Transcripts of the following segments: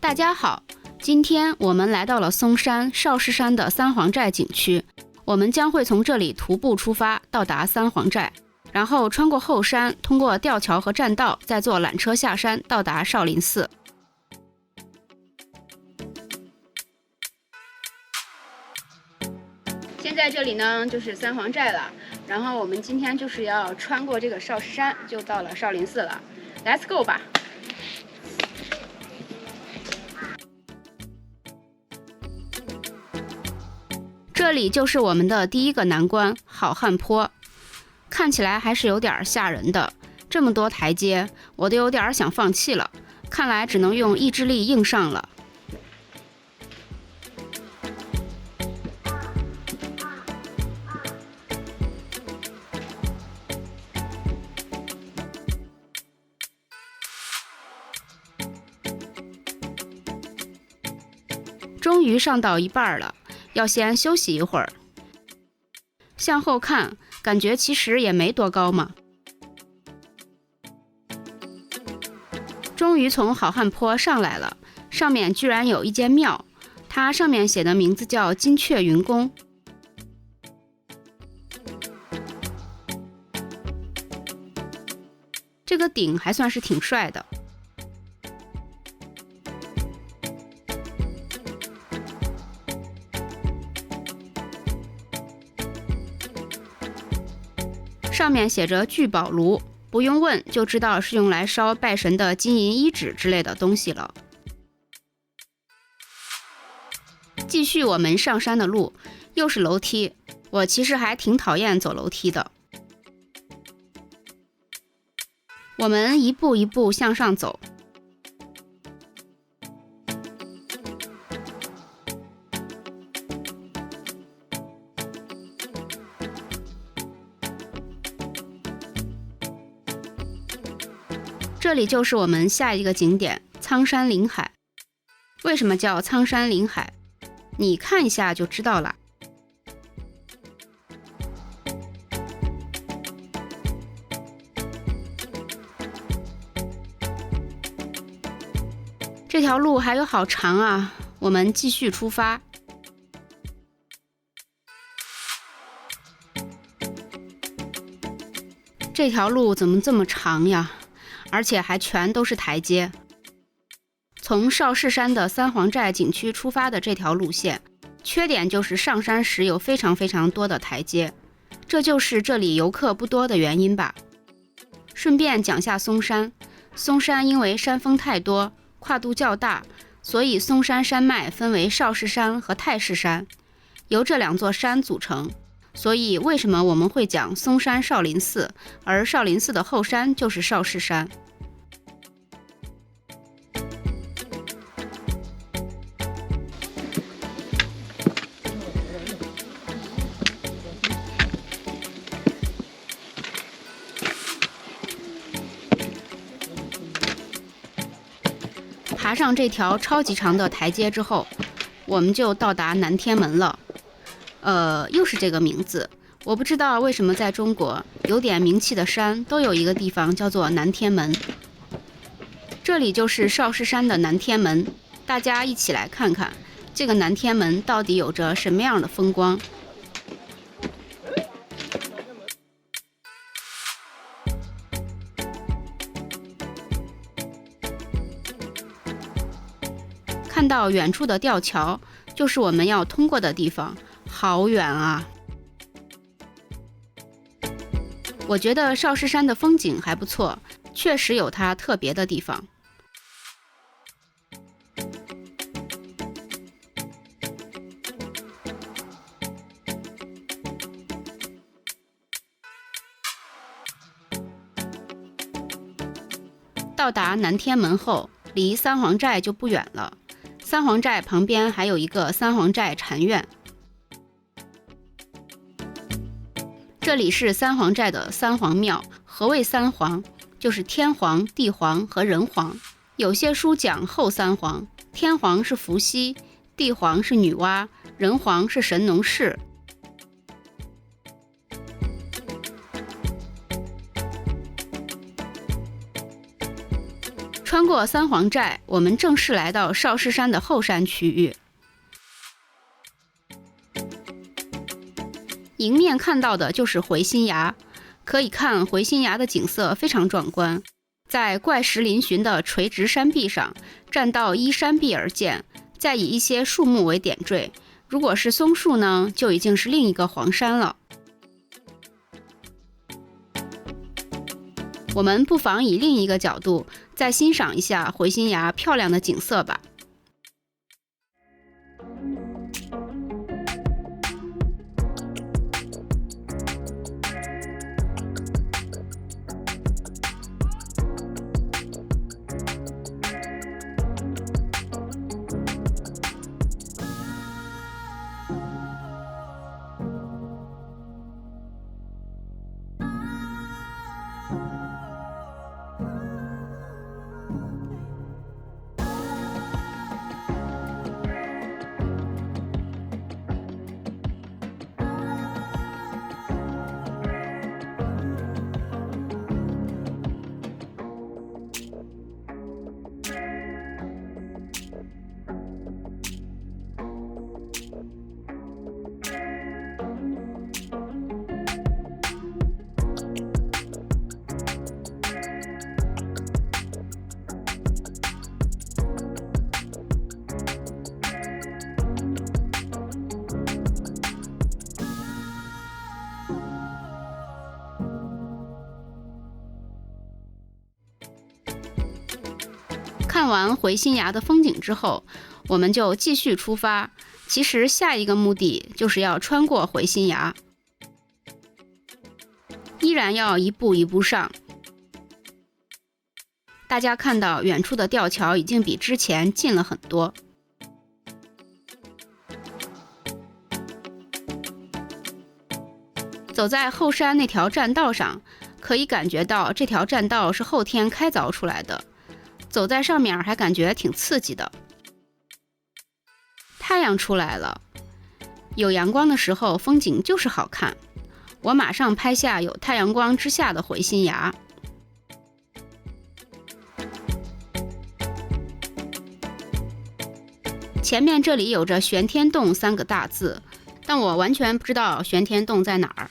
大家好，今天我们来到了嵩山少室山的三皇寨景区，我们将会从这里徒步出发，到达三皇寨，然后穿过后山，通过吊桥和栈道，再坐缆车下山，到达少林寺。现在这里呢就是三皇寨了，然后我们今天就是要穿过这个少室山，就到了少林寺了。Let's go 吧！这里就是我们的第一个难关——好汉坡，看起来还是有点吓人的。这么多台阶，我都有点想放弃了，看来只能用意志力硬上了。终于上到一半了，要先休息一会儿。向后看，感觉其实也没多高嘛。终于从好汉坡上来了，上面居然有一间庙，它上面写的名字叫金阙云宫。这个顶还算是挺帅的。上面写着聚宝炉，不用问就知道是用来烧拜神的金银衣纸之类的东西了。继续我们上山的路，又是楼梯，我其实还挺讨厌走楼梯的。我们一步一步向上走。这里就是我们下一个景点苍山临海。为什么叫苍山临海？你看一下就知道了。这条路还有好长啊，我们继续出发。这条路怎么这么长呀？而且还全都是台阶。从少室山的三皇寨景区出发的这条路线，缺点就是上山时有非常多的台阶，这就是这里游客不多的原因吧。顺便讲下嵩山，嵩山因为山峰太多，跨度较大，所以嵩山山脉分为少室山和太室山，由这两座山组成。所以为什么我们会讲嵩山少林寺，而少林寺的后山就是少室山。爬上这条超级长的台阶之后，我们就到达南天门了。又是这个名字，我不知道为什么在中国有点名气的山都有一个地方叫做南天门。这里就是少室山的南天门，大家一起来看看这个南天门到底有着什么样的风光。看到远处的吊桥，就是我们要通过的地方，好远啊！我觉得少室山的风景还不错，确实有它特别的地方。到达南天门后，离三皇寨就不远了。三皇寨旁边还有一个三皇寨禅院。这里是三皇寨的三皇庙。何谓三皇？就是天皇、地皇和人皇。有些书讲后三皇，天皇是伏羲，地皇是女娲，人皇是神农氏。穿过三皇寨，我们正式来到少室山的后山区域。迎面看到的就是回心崖，可以看回心崖的景色非常壮观。在怪石嶙峋的垂直山壁上，栈道依山壁而建，再以一些树木为点缀。如果是松树呢，就已经是另一个黄山了。我们不妨以另一个角度再欣赏一下回心崖漂亮的景色吧。看完回心崖的风景之后，我们就继续出发。其实下一个目的就是要穿过回心崖，依然要一步一步上。大家看到远处的吊桥已经比之前近了很多。走在后山那条栈道上，可以感觉到这条栈道是后天开凿出来的，走在上面还感觉挺刺激的。太阳出来了，有阳光的时候风景就是好看。我马上拍下有太阳光之下的回心崖。前面这里有着玄天洞3个大字，但我完全不知道玄天洞在哪儿。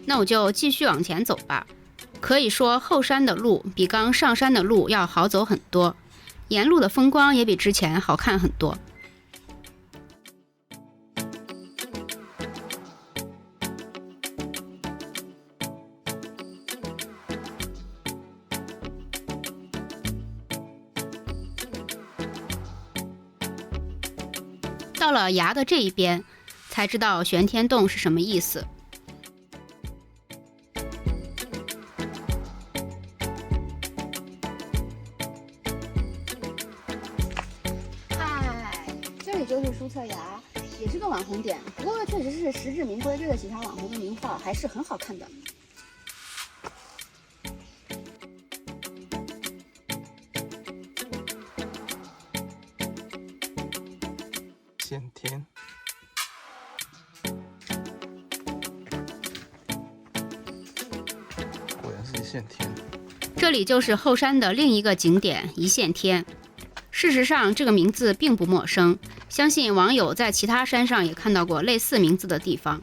那我就继续往前走吧。可以说后山的路比刚上山的路要好走很多，沿路的风光也比之前好看很多。到了崖的这一边，才知道玄天洞是什么意思。嗨，这里就是书册崖，也是个网红点，不过确实是实至名归，对得起它网红的名号，还是很好看的。先天，果然是一线天。这里就是后山的另一个景点一线天。事实上，这个名字并不陌生，相信网友在其他山上也看到过类似名字的地方。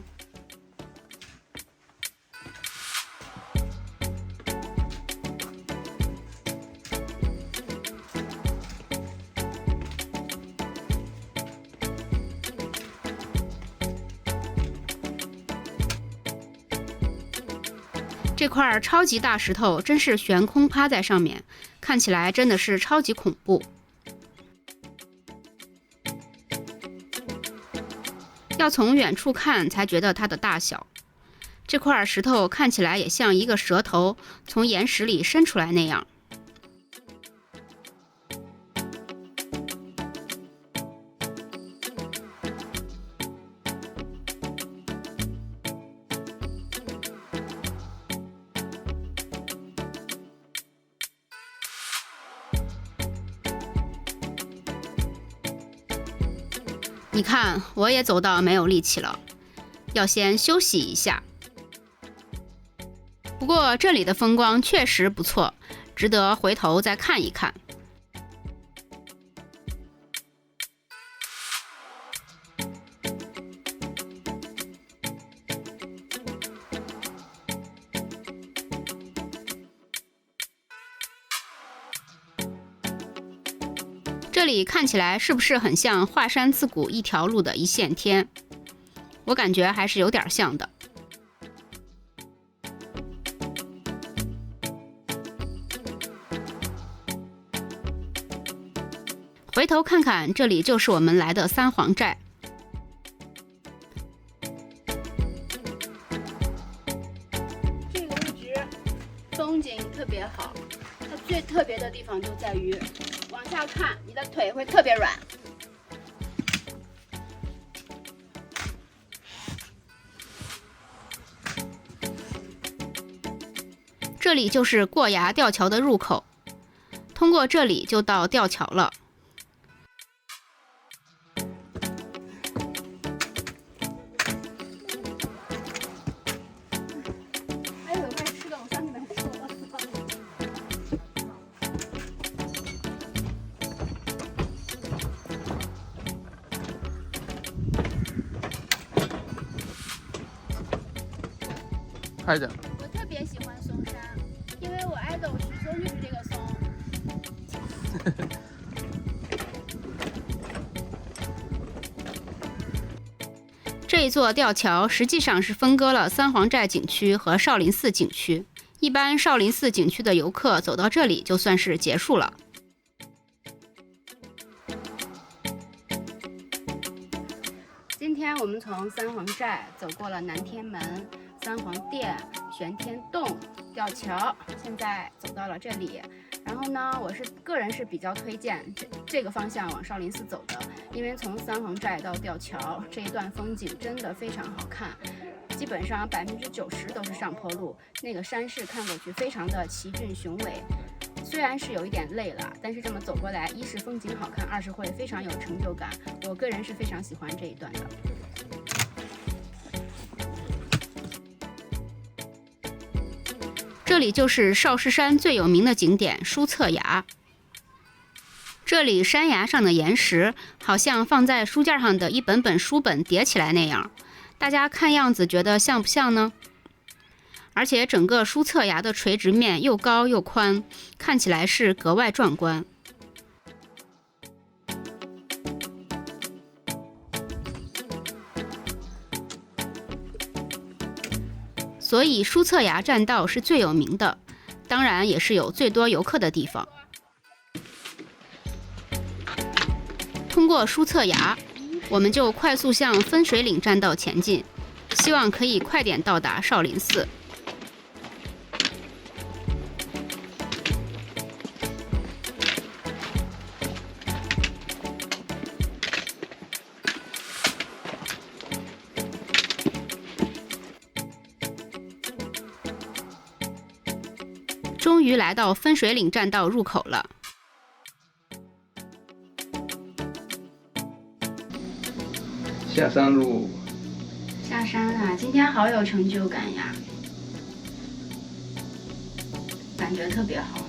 这块超级大石头真是悬空趴在上面，看起来真的是超级恐怖。要从远处看才觉得它的大小。这块石头看起来也像一个舌头从岩石里伸出来那样。你看，我也走到没有力气了，要先休息一下。不过这里的风光确实不错，值得回头再看一看。这里看起来是不是很像华山自古一条路的一线天？我感觉还是有点像的。回头看看，这里就是我们来的三皇寨。这个位置风景特别好，它最特别的地方就在于往下看，你的腿会特别软。这里就是过崖吊桥的入口，通过这里就到吊桥了。还有快吃的，我上去买吃了。快点！我特别喜欢嵩山，因为我idol许嵩就是这个嵩。这一座吊桥实际上是分割了三皇寨景区和少林寺景区。一般少林寺景区的游客走到这里就算是结束了。今天我们从三皇寨走过了南天门、三皇殿、玄天洞、吊桥，现在走到了这里。然后呢，我个人是比较推荐这个方向往少林寺走的，因为从三皇寨到吊桥这一段风景真的非常好看，基本上90%都是上坡路，那个山势看过去非常的奇峻雄伟。虽然是有一点累了，但是这么走过来，一是风景好看，二是会非常有成就感。我个人是非常喜欢这一段的。这里就是少室山最有名的景点书册崖。这里山崖上的岩石好像放在书架上的一本本书本叠起来那样，大家看样子觉得像不像呢？而且整个书册崖的垂直面又高又宽，看起来是格外壮观。所以书册崖栈道是最有名的，当然也是有最多游客的地方。通过书册崖，我们就快速向分水岭栈道前进，希望可以快点到达少林寺。终于来到分水岭栈道入口了。下山路，下山了，今天好有成就感呀，感觉特别好。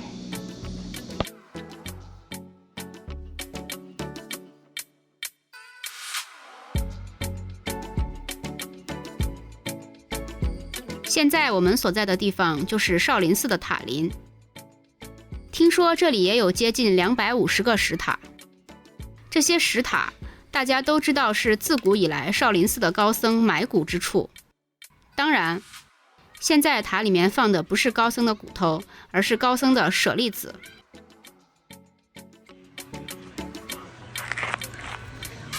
现在我们所在的地方就是少林寺的塔林，听说这里也有接近250个石塔。这些石塔大家都知道是自古以来少林寺的高僧埋骨之处。当然，现在塔里面放的不是高僧的骨头，而是高僧的舍利子。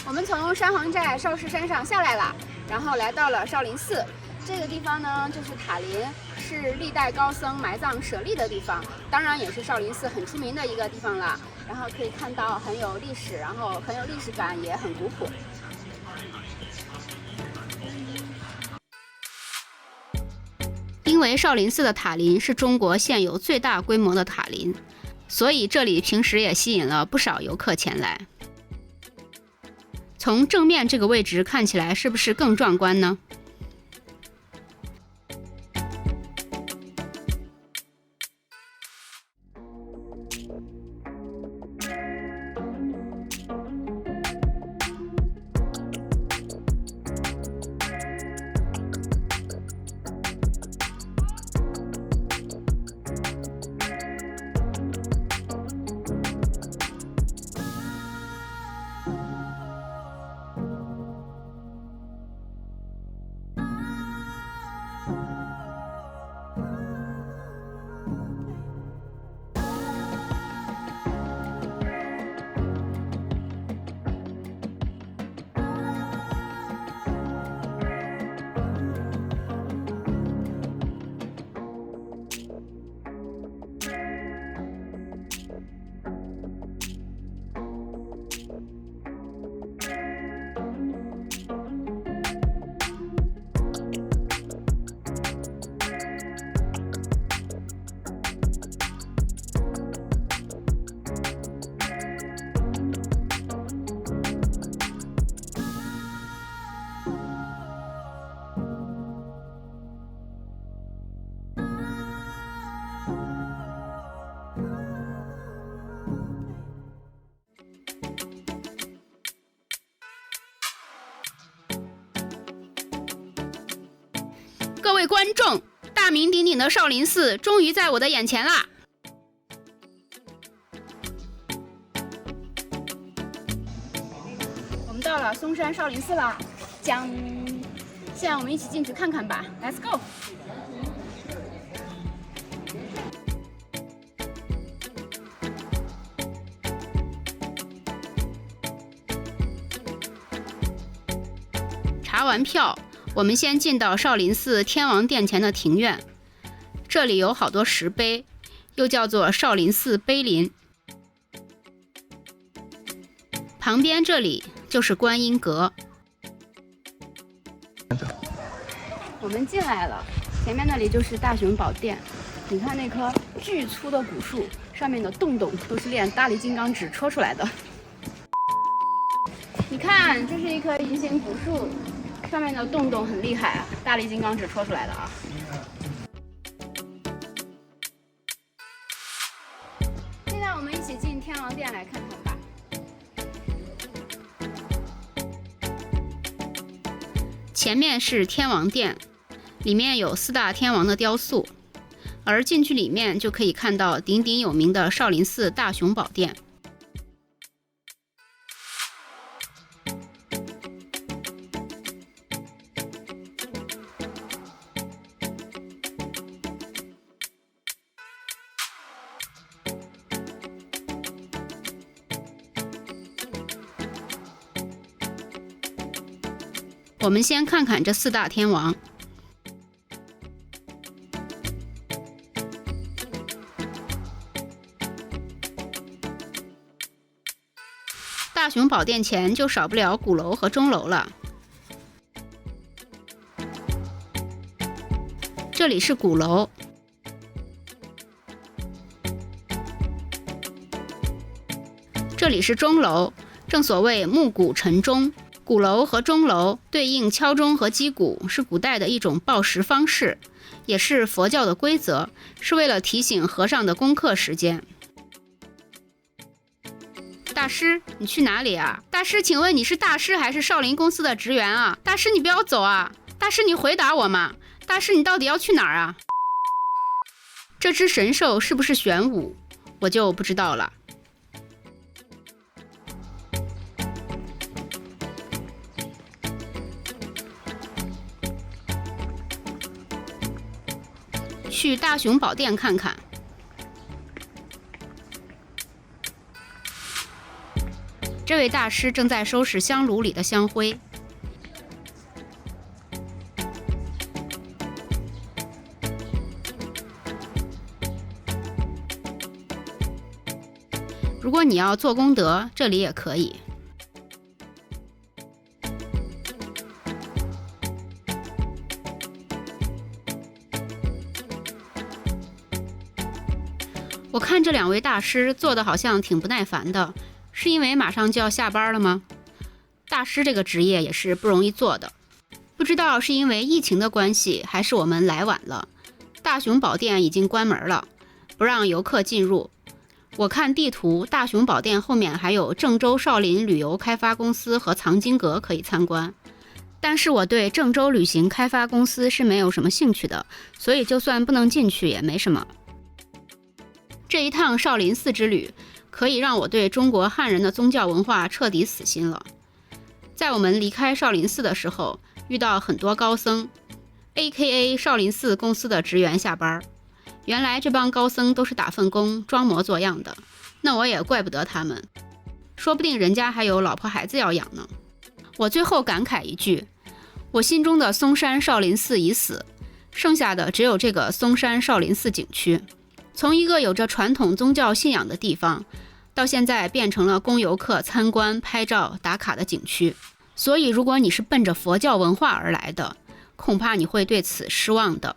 我们从三皇寨少室山上下来了，然后来到了少林寺。这个地方呢，就是塔林，是历代高僧埋葬舍利的地方，当然也是少林寺很出名的一个地方了。然后可以看到很有历史，然后很有历史感，也很古朴。因为少林寺的塔林是中国现有最大规模的塔林，所以这里平时也吸引了不少游客前来。从正面这个位置看起来是不是更壮观呢？位观众，大名鼎鼎的少林寺终于在我的眼前啦！我们到了嵩山少林寺啦，将，现在我们一起进去看看吧 ，Let's go！查完票，我们先进到少林寺天王殿前的庭院，这里有好多石碑，又叫做少林寺碑林。旁边这里就是观音阁。我们进来了，前面那里就是大雄宝殿。你看那棵巨粗的古树，上面的洞洞都是练大力金刚指戳出来的。你看，这是一棵银形古树。上面的洞洞很厉害啊，大力金刚指戳出来的啊！现在我们一起进天王殿来看看吧。前面是天王殿，里面有4大天王的雕塑，而进去里面就可以看到鼎鼎有名的少林寺大雄宝殿。我们先看看这4大天王。大雄宝殿前就少不了鼓楼和钟楼了。这里是鼓楼，这里是钟楼，正所谓暮鼓晨钟。鼓楼和钟楼对应敲钟和击鼓，是古代的一种报时方式，也是佛教的规则，是为了提醒和尚的功课时间。大师，你去哪里啊？大师，请问你是大师还是少林公司的职员啊？大师，你不要走啊！大师，你回答我嘛！大师，你到底要去哪儿啊？这只神兽是不是玄武，我就不知道了。去大雄宝殿看看。这位大师正在收拾香炉里的香灰。如果你要做功德，这里也可以。我看这2位大师做的好像挺不耐烦的，是因为马上就要下班了吗？大师这个职业也是不容易做的，不知道是因为疫情的关系，还是我们来晚了，大雄宝殿已经关门了，不让游客进入。我看地图，大雄宝殿后面还有郑州少林旅游开发公司和藏经阁可以参观，但是我对郑州旅行开发公司是没有什么兴趣的，所以就算不能进去也没什么。这一趟少林寺之旅，可以让我对中国汉人的宗教文化彻底死心了。在我们离开少林寺的时候，遇到很多高僧 ，AKA 少林寺公司的职员下班。原来这帮高僧都是打份工、装模作样的，那我也怪不得他们，说不定人家还有老婆孩子要养呢。我最后感慨一句，我心中的嵩山少林寺已死，剩下的只有这个嵩山少林寺景区。从一个有着传统宗教信仰的地方，到现在变成了供游客参观、拍照、打卡的景区。所以如果你是奔着佛教文化而来的，恐怕你会对此失望的。